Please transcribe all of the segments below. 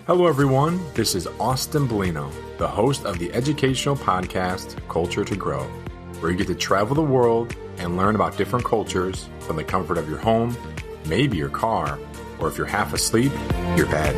Hello, everyone. This is Austin Bellino, the host of the educational podcast, Culture to Grow, where you get to travel the world and learn about different cultures from the comfort of your home, maybe your car, or if you're half asleep, your bed.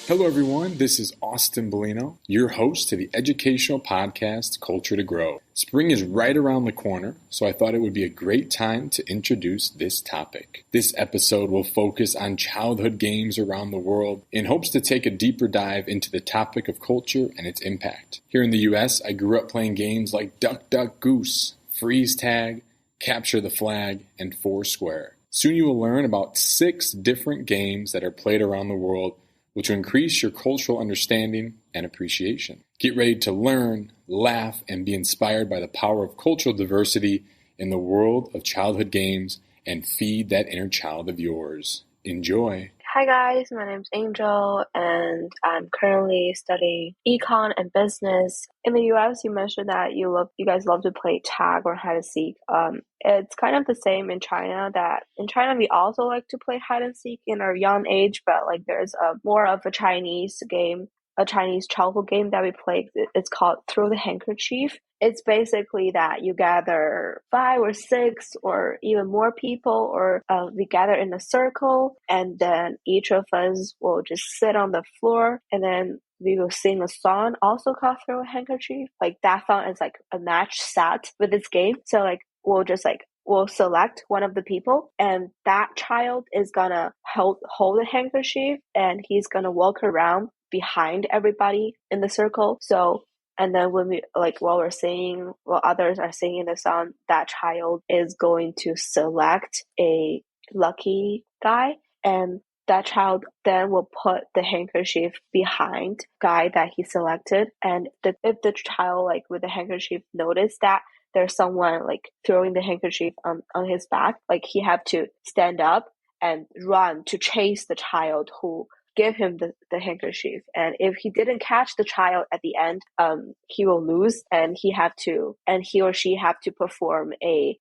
Hello, everyone. This is Austin Bellino, your host to the educational podcast, Culture to Grow. Spring is right around the corner, so I thought it would be a great time to introduce this topic. This episode will focus on childhood games around the world in hopes to take a deeper dive into the topic of culture and its impact. Here in the U.S., I grew up playing games like Duck, Duck, Goose, Freeze Tag, Capture the Flag, and Foursquare. Soon you will learn about 6 different games that are played around the world, which will increase your cultural understanding and appreciation. Get ready to learn, laugh, and be inspired by the power of cultural diversity in the world of childhood games and feed that inner child of yours. Enjoy. Hi guys, my name's Angel and I'm currently studying econ and business. In the US, you mentioned that you guys love to play tag or hide and seek. It's kind of the same in China, that in China we also like to play hide and seek in our young age, but like there's more of a Chinese game, a Chinese childhood game that we play. It's called Throw the Handkerchief. It's basically that you gather 5 or 6 or even more people, or we gather in a circle, and then each of us will just sit on the floor, and then we will sing a song also called Throw a Handkerchief. Like that song is like a match set with this game. So like we'll select one of the people, and that child is gonna hold the handkerchief, and he's gonna walk around behind everybody in the circle. So, and then when while others are singing the song, that child is going to select a lucky guy, and that child then will put the handkerchief behind guy that he selected. And if the child like with the handkerchief notice that there's someone like throwing the handkerchief on his back, like he have to stand up and run to chase the child who give him the handkerchief. And if he didn't catch the child at the end, he will lose, and he or she have to perform a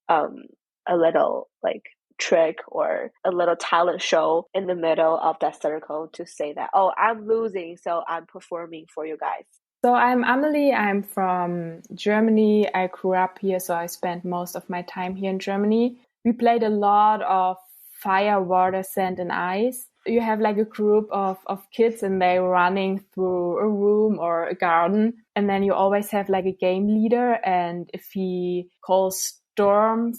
little like trick or a little talent show in the middle of that circle to say that, oh, I'm losing, so I'm performing for you guys. So I'm Amelie. I'm from Germany. I grew up here, so I spent most of my time here in Germany. We played a lot of fire, water, sand, and ice. You have like a group of kids, and they're running through a room or a garden. And then you always have like a game leader. And if he calls storm,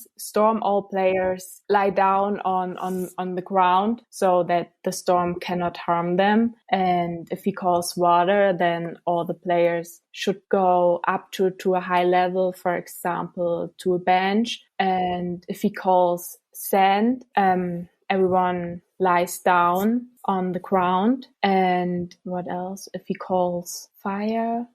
all players lie down on the ground so that the storm cannot harm them. And if he calls water, then all the players should go up to a high level, for example, to a bench. And if he calls sand, everyone lies down on the ground. And what else? If he calls fire,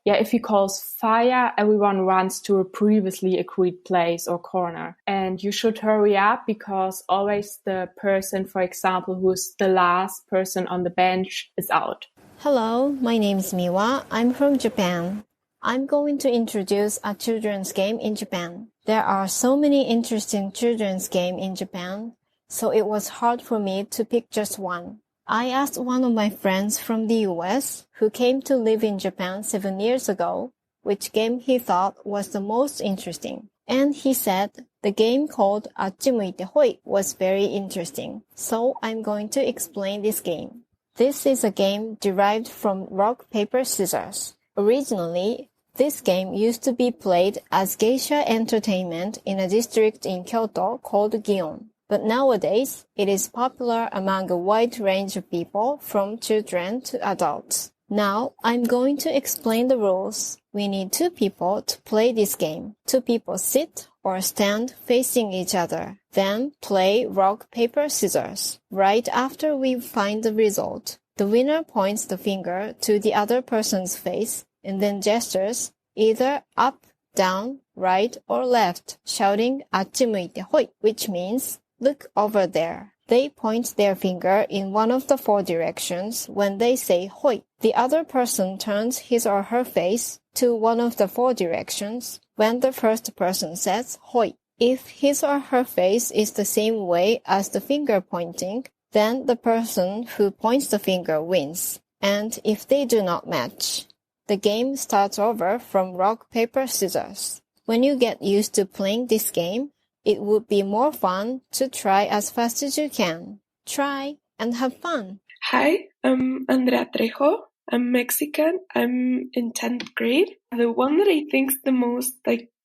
everyone runs to a previously agreed place or corner. And you should hurry up, because always the person, for example, who's the last person on the bench is out. Hello, my name is Miwa. I'm from Japan. I'm going to introduce a children's game in Japan. There are so many interesting children's games in Japan, so it was hard for me to pick just one. I asked one of my friends from the US, who came to live in Japan 7 years ago, which game he thought was the most interesting. And he said the game called Achimuite Hoi was very interesting. So I'm going to explain this game. This is a game derived from rock, paper, scissors. Originally, this game used to be played as geisha entertainment in a district in Kyoto called Gion. But nowadays, it is popular among a wide range of people, from children to adults. Now, I'm going to explain the rules. We need 2 people to play this game. 2 people sit or stand facing each other. Then play rock, paper, scissors. Right after we find the result, the winner points the finger to the other person's face and then gestures either up, down, right, or left, shouting "아치무이테 hoi," which means "look over there." They point their finger in one of the 4 directions when they say "hoi." The other person turns his or her face to one of the 4 directions when the first person says "hoi." If his or her face is the same way as the finger pointing, then the person who points the finger wins. And if they do not match, the game starts over from rock, paper, scissors. When you get used to playing this game, it would be more fun to try as fast as you can. Try and have fun. Hi, I'm Andrea Trejo. I'm Mexican. I'm in 10th grade. The one that I think is the most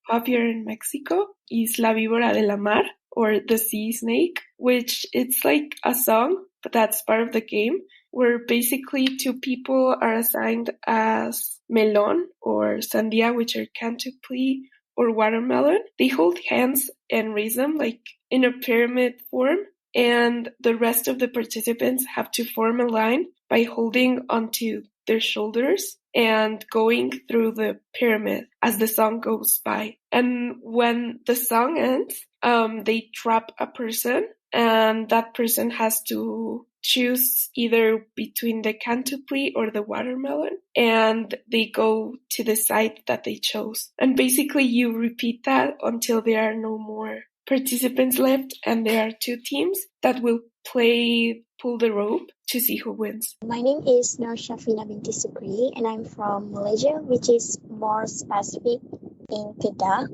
popular in Mexico is La Víbora de la Mar, or the sea snake, which it's like a song, but that's part of the game, where basically two people are assigned as melon or sandia, which are cantuple, or watermelon. They hold hands and raise them in a pyramid form, and the rest of the participants have to form a line by holding onto their shoulders and going through the pyramid as the song goes by. And when the song ends, they trap a person, and that person has to choose either between the cantuple or the watermelon, and they go to the side that they chose. And basically you repeat that until there are no more participants left, and there are two teams that will pull the rope to see who wins. My name is Nur Shafina binti Sukri, and I'm from Malaysia, which is more specific in Kedah.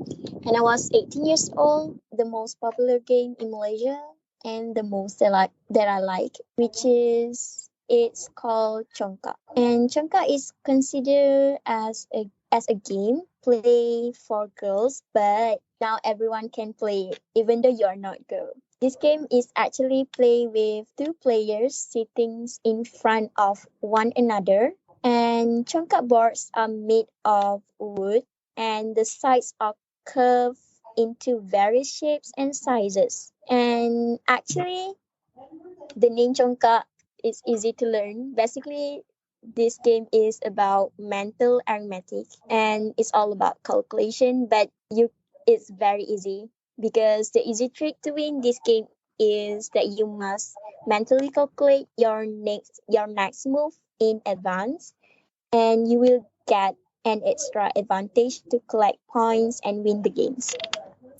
And I was 18 years old. The most popular game in Malaysia and the most that I like, which is it's called Congkak. And Congkak is considered as a game play for girls, but now everyone can play it, even though you are not a girl. This game is actually played with two players sitting in front of one another, and Congkak boards are made of wood, and the sides are curved into various shapes and sizes. And actually, the name Congkak is easy to learn. Basically, this game is about mental arithmetic, and it's all about calculation, but it's very easy, because the easy trick to win this game is that you must mentally calculate your next move in advance, and you will get an extra advantage to collect points and win the games.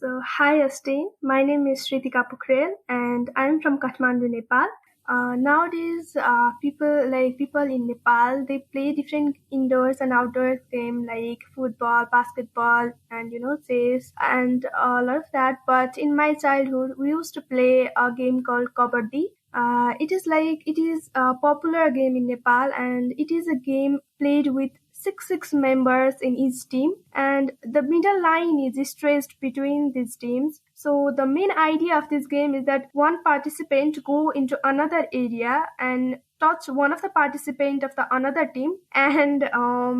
So, hi Austin, my name is Shritika Pukhrel and I'm from Kathmandu, Nepal. Nowadays, people in Nepal, they play different indoors and outdoors games like football, basketball, and chess, and a lot of that. But in my childhood, we used to play a game called Kabaddi. It is a popular game in Nepal, and it is a game played with six members in each team, and the middle line is stretched between these teams. So the main idea of this game is that one participant go into another area and touch one of the participant of the another team and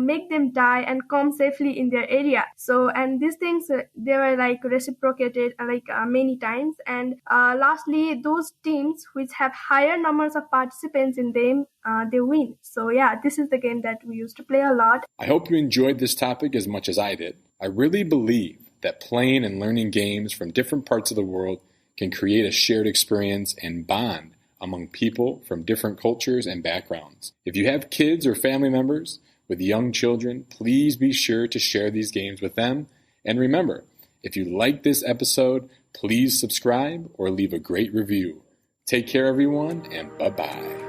make them die and come safely in their area. So, and these things, they were reciprocated many times. And lastly, those teams which have higher numbers of participants in them, they win. So yeah, this is the game that we used to play a lot. I hope you enjoyed this topic as much as I did. I really believe that playing and learning games from different parts of the world can create a shared experience and bond among people from different cultures and backgrounds. If you have kids or family members with young children, please be sure to share these games with them. And remember, if you like this episode, please subscribe or leave a great review. Take care, everyone, and bye-bye.